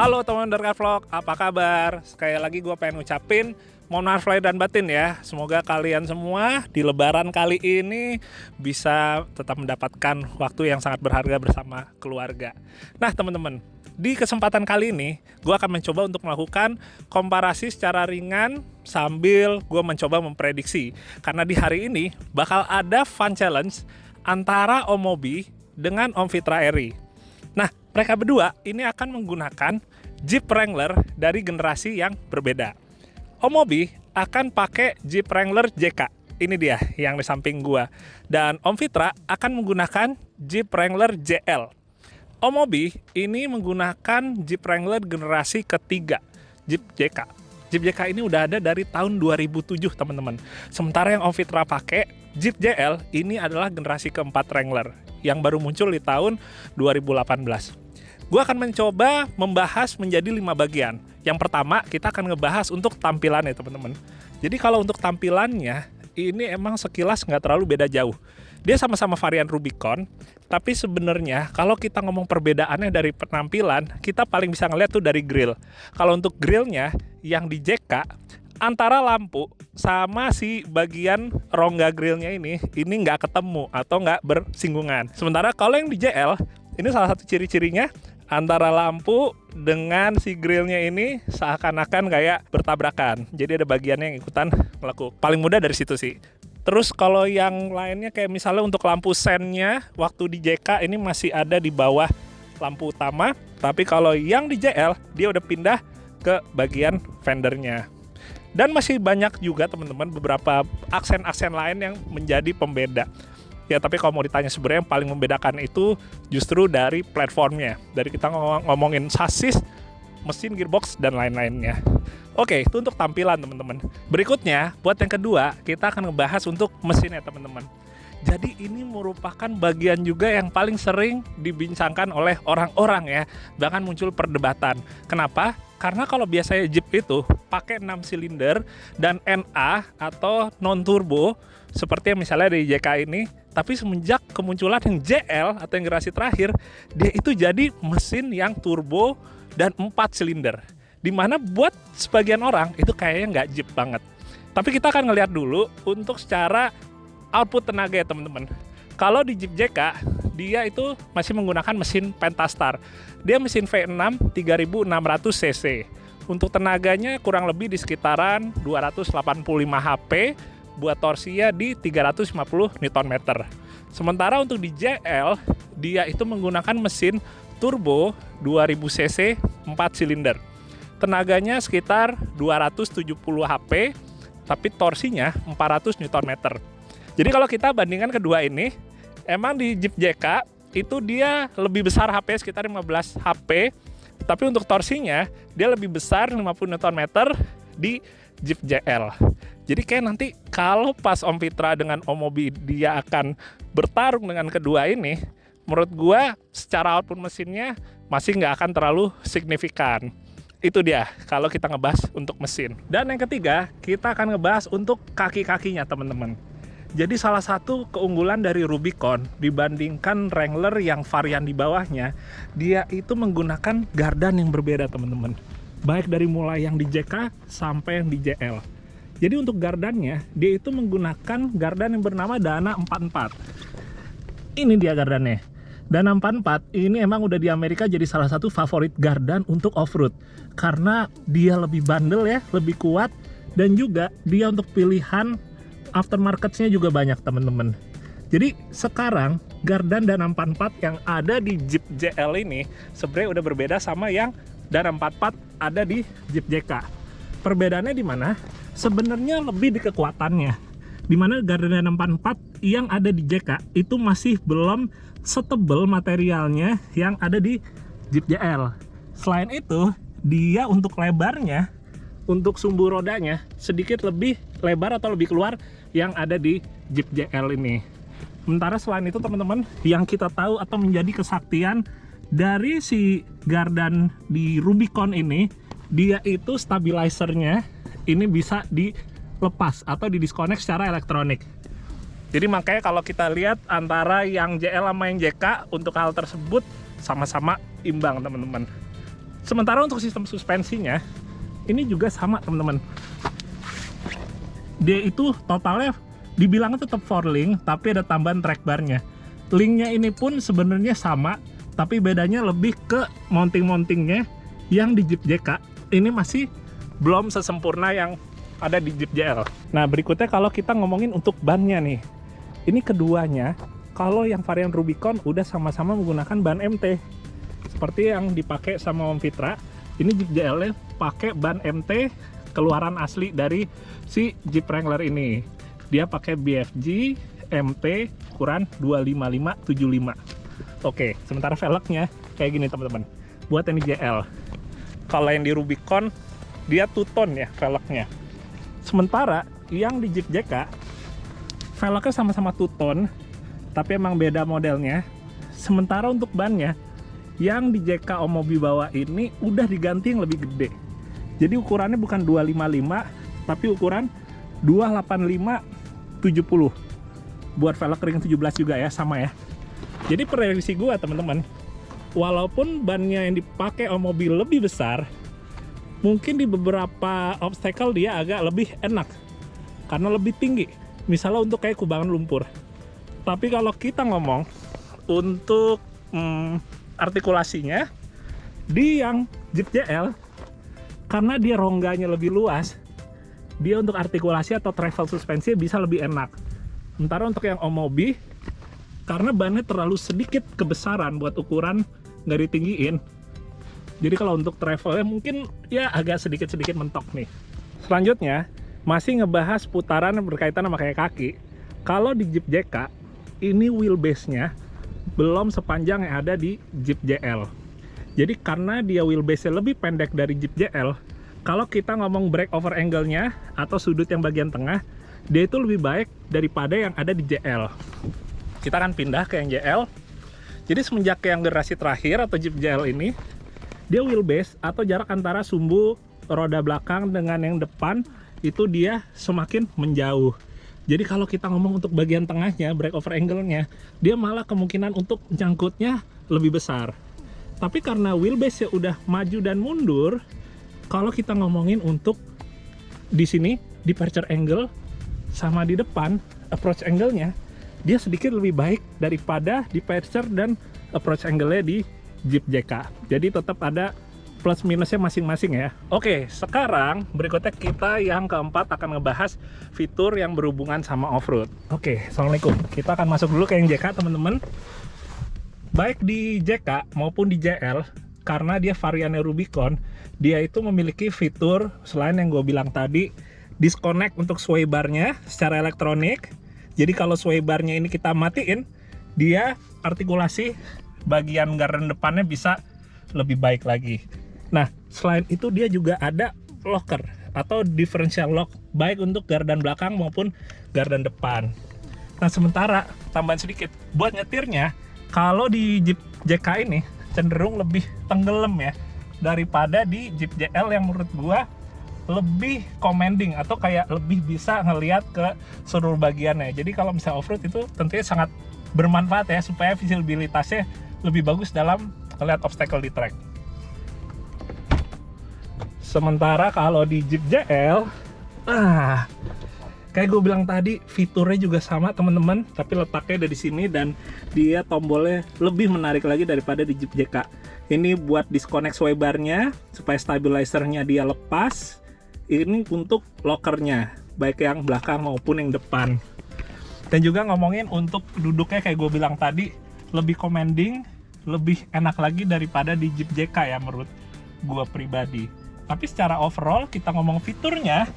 Halo teman Darka Vlog, apa kabar? Sekali lagi gue pengen ngucapin mohon maaf lahir dan batin ya. Semoga kalian semua di lebaran kali ini bisa tetap mendapatkan waktu yang sangat berharga bersama keluarga. Nah teman-teman, di kesempatan kali ini gue akan mencoba untuk melakukan komparasi secara ringan sambil gue mencoba memprediksi. Karena di hari ini bakal ada fun challenge antara Om Mobi dengan Om Fitra Eri. Nah, mereka berdua ini akan menggunakan Jeep Wrangler dari generasi yang berbeda. Om Mobi akan pakai Jeep Wrangler JK. Ini dia yang di samping gua. Dan Om Fitra akan menggunakan Jeep Wrangler JL. Om Mobi ini menggunakan Jeep Wrangler generasi ketiga, Jeep JK. Jeep JK ini udah ada dari tahun 2007, teman-teman. Sementara yang Om Fitra pakai Jeep JL ini adalah generasi keempat Wrangler yang baru muncul di tahun 2018. Gue akan mencoba membahas menjadi 5 bagian. Yang pertama, kita akan ngebahas untuk tampilannya, teman-teman. Jadi kalau untuk tampilannya, ini emang sekilas nggak terlalu beda jauh. Dia sama-sama varian Rubicon, tapi sebenarnya kalau kita ngomong perbedaannya dari penampilan, kita paling bisa ngeliat tuh dari grill. Kalau untuk grillnya, yang di JK, antara lampu sama si bagian rongga grillnya ini nggak ketemu atau nggak bersinggungan. Sementara kalau yang di JL, ini salah satu ciri-cirinya, antara lampu dengan si grillnya ini seakan-akan kayak bertabrakan. Jadi ada bagiannya yang ikutan melekuk. Paling mudah dari situ sih. Terus kalau yang lainnya kayak misalnya untuk lampu sennya, waktu di JK ini masih ada di bawah lampu utama. Tapi kalau yang di JL, dia udah pindah ke bagian fendernya. Dan masih banyak juga teman-teman beberapa aksen-aksen lain yang menjadi pembeda. Ya tapi kalau mau ditanya sebenarnya yang paling membedakan itu justru dari platformnya. Dari kita ngomongin chassis, mesin, gearbox, dan lain-lainnya. Oke, itu untuk tampilan teman-teman. Berikutnya, buat yang kedua, kita akan ngebahas untuk mesinnya teman-teman. Jadi ini merupakan bagian juga yang paling sering dibincangkan oleh orang-orang ya. Bahkan muncul perdebatan. Kenapa? Karena kalau biasanya Jeep itu pakai 6 silinder dan NA atau non-turbo, seperti yang misalnya dari JK ini, tapi semenjak kemunculan yang JL atau yang generasi terakhir, dia itu jadi mesin yang turbo dan 4 silinder. Dimana buat sebagian orang itu kayaknya nggak Jeep banget. Tapi kita akan ngelihat dulu untuk secara output tenaga ya teman-teman. Kalau di Jeep JK, dia itu masih menggunakan mesin Pentastar. Dia mesin V6 3600 cc. Untuk tenaganya kurang lebih di sekitaran 285 HP, buat torsinya di 350 Nm. Sementara untuk di JL, dia itu menggunakan mesin turbo 2000 cc 4 silinder. Tenaganya sekitar 270 HP, tapi torsinya 400 Nm. Jadi kalau kita bandingkan kedua ini, emang di Jeep JK itu dia lebih besar HP sekitar 15 HP, tapi untuk torsinya dia lebih besar 50 Nm di Jeep JL. Jadi kayak nanti kalau pas Om Fitra dengan Om Mobi dia akan bertarung dengan kedua ini, menurut gua secara output mesinnya masih nggak akan terlalu signifikan. Itu dia kalau kita ngebahas untuk mesin. Dan yang ketiga, kita akan ngebahas untuk kaki-kakinya teman-teman. Jadi salah satu keunggulan dari Rubicon dibandingkan Wrangler yang varian di bawahnya, dia itu menggunakan gardan yang berbeda teman-teman. Baik dari mulai yang di JK sampai yang di JL. Jadi untuk gardannya, dia itu menggunakan gardan yang bernama Dana 44. Ini dia gardannya. Dana 44 ini emang udah di Amerika jadi salah satu favorit gardan untuk off-road. Karena dia lebih bandel ya, lebih kuat. Dan juga dia untuk pilihan aftermarket-nya juga banyak teman-teman. Jadi sekarang gardan Dana 44 yang ada di Jeep JL ini sebenarnya udah berbeda sama yang Dana 44 ada di Jeep JK. Perbedaannya di mana? Sebenarnya lebih di kekuatannya. Di mana gardan Dana 44 yang ada di JK itu masih belum setebal materialnya yang ada di Jeep JL. Selain itu, dia untuk lebarnya, untuk sumbu rodanya sedikit lebih lebar atau lebih keluar yang ada di Jeep JL ini. Sementara selain itu teman-teman, yang kita tahu atau menjadi kesaktian dari si gardan di Rubicon ini, dia itu stabilizernya ini bisa dilepas atau didisconnect secara elektronik. Jadi makanya kalau kita lihat antara yang JL sama yang JK untuk hal tersebut sama-sama imbang teman-teman. Sementara untuk sistem suspensinya, ini juga sama teman-teman. Dia itu totalnya dibilangnya tetap 4-link, tapi ada tambahan track bar-nya. Linknya ini pun sebenarnya sama, tapi bedanya lebih ke mounting-mountingnya yang di Jeep JK. Ini masih belum sesempurna yang ada di Jeep JL. Nah, berikutnya kalau kita ngomongin untuk bannya nih. Ini keduanya, kalau yang varian Rubicon udah sama-sama menggunakan ban MT. Seperti yang dipakai sama Om Fitra, ini Jeep JL-nya pakai ban MT keluaran asli dari si Jeep Wrangler ini. Dia pakai BFG MT ukuran 255/75. Oke, sementara velgnya kayak gini teman-teman. Buat yang di JL. Kalau yang di Rubicon dia two-tone ya velgnya. Sementara yang di Jeep JK velgnya sama-sama two-tone, tapi emang beda modelnya. Sementara untuk bannya, yang di JK Om Mobi bawa ini udah diganti yang lebih gede. Jadi ukurannya bukan 255, tapi ukuran 285/70. Buat velg ring 17 juga ya, sama ya. Jadi prediksi gua teman-teman, walaupun bannya yang dipakai Om Mobi lebih besar, mungkin di beberapa obstacle dia agak lebih enak karena lebih tinggi. Misalnya untuk kayak kubangan lumpur. Tapi kalau kita ngomong untuk artikulasinya, di yang Jeep JL, karena dia rongganya lebih luas, dia untuk artikulasi atau travel suspensi bisa lebih enak. Sementara untuk yang Om Mobi, karena bannya terlalu sedikit kebesaran buat ukuran nggak ditinggiin, jadi kalau untuk travelnya mungkin ya agak sedikit-sedikit mentok nih. Selanjutnya, masih ngebahas putaran yang berkaitan sama kayak kaki. Kalau di Jeep JK, ini wheelbase-nya belum sepanjang yang ada di Jeep JL. Jadi karena dia wheelbase-nya lebih pendek dari Jeep JL, kalau kita ngomong break over angle-nya atau sudut yang bagian tengah, dia itu lebih baik daripada yang ada di JL. Kita akan pindah ke yang JL. Jadi semenjak yang generasi terakhir atau Jeep JL ini, dia wheelbase atau jarak antara sumbu roda belakang dengan yang depan itu dia semakin menjauh. Jadi kalau kita ngomong untuk bagian tengahnya, break over angle-nya, dia malah kemungkinan untuk nyangkutnya lebih besar. Tapi karena wheelbase-nya udah maju dan mundur, kalau kita ngomongin untuk di sini, departure angle sama di depan, approach angle-nya, dia sedikit lebih baik daripada departure dan approach angle-nya di Jeep JK. Jadi tetap ada plus minusnya masing-masing ya. Oke, sekarang berikutnya kita yang keempat akan ngebahas fitur yang berhubungan sama off-road. Oke, assalamualaikum. Kita akan masuk dulu ke yang JK teman-teman. Baik di JK maupun di JL, karena dia variannya Rubicon, dia itu memiliki fitur selain yang gue bilang tadi, disconnect untuk sway bar-nya secara elektronik. Jadi kalau sway bar-nya ini kita matiin, dia artikulasi bagian gardan depannya bisa lebih baik lagi. Nah, selain itu dia juga ada locker atau differential lock, baik untuk gardan belakang maupun gardan depan. Nah, sementara tambahan sedikit, buat nyetirnya, kalau di Jeep JK ini cenderung lebih tenggelam ya, daripada di Jeep JL yang menurut gua lebih commanding atau kayak lebih bisa ngelihat ke seluruh bagiannya. Jadi kalau misalnya off-road itu tentunya sangat bermanfaat ya, supaya visibilitasnya lebih bagus dalam melihat obstacle di track. Sementara kalau di Jeep JL, kayak gue bilang tadi, fiturnya juga sama teman-teman, tapi letaknya ada di sini dan dia tombolnya lebih menarik lagi daripada di Jeep JK. Ini buat disconnect sway bar-nya supaya stabilizernya dia lepas. Ini untuk lockernya, baik yang belakang maupun yang depan. Dan juga ngomongin untuk duduknya kayak gue bilang tadi, lebih commanding, lebih enak lagi daripada di Jeep JK ya menurut gue pribadi. Tapi secara overall kita ngomong fiturnya,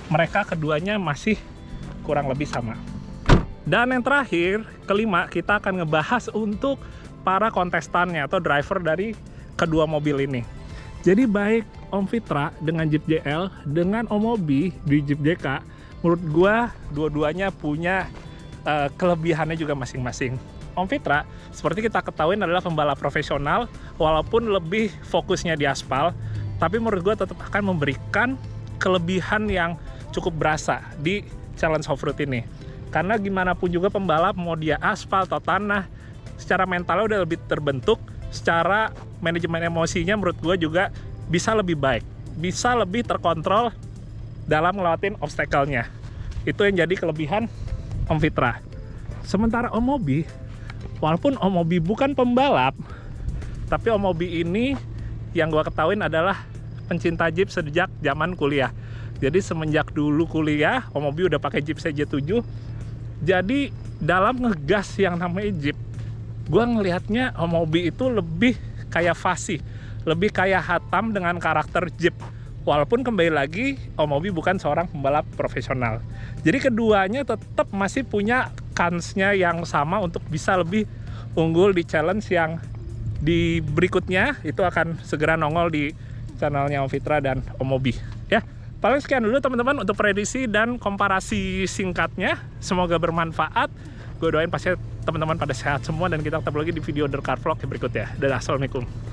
mereka keduanya masih kurang lebih sama. Dan yang terakhir, kelima, kita akan ngebahas untuk para kontestannya atau driver dari kedua mobil ini. Jadi baik Om Fitra dengan Jeep JL dengan Om Mobi di Jeep JK, menurut gua dua-duanya punya kelebihannya juga masing-masing. Om Fitra, seperti kita ketahui adalah pembalap profesional, walaupun lebih fokusnya di aspal, tapi menurut gua tetap akan memberikan kelebihan yang cukup berasa di challenge off-road ini. Karena gimana pun juga pembalap, mau dia aspal atau tanah, secara mentalnya udah lebih terbentuk secara manajemen emosinya menurut gue juga bisa lebih baik, bisa lebih terkontrol dalam ngelewatin obstacle-nya. Itu yang jadi kelebihan Om Fitra. Sementara Om Mobi, walaupun Om Mobi bukan pembalap, tapi Om Mobi ini yang gue ketahuin adalah pencinta Jeep sejak zaman kuliah. Jadi semenjak dulu kuliah, Om Mobi udah pakai Jeep CJ7. Jadi dalam ngegas yang namanya Jeep, gue ngelihatnya Om Mobi itu lebih kayak fasih, lebih kayak Hatam dengan karakter Jeep. Walaupun kembali lagi, Om Mobi bukan seorang pembalap profesional. Jadi keduanya tetap masih punya kansnya yang sama untuk bisa lebih unggul di challenge yang di berikutnya. Itu akan segera nongol di channelnya Om Fitra dan Om Mobi. Ya, paling sekian dulu teman-teman untuk prediksi dan komparasi singkatnya. Semoga bermanfaat. Gue doain pasti teman-teman pada sehat semua dan kita ketemu lagi di video The Car Vlog yang berikutnya. Dadah, assalamualaikum.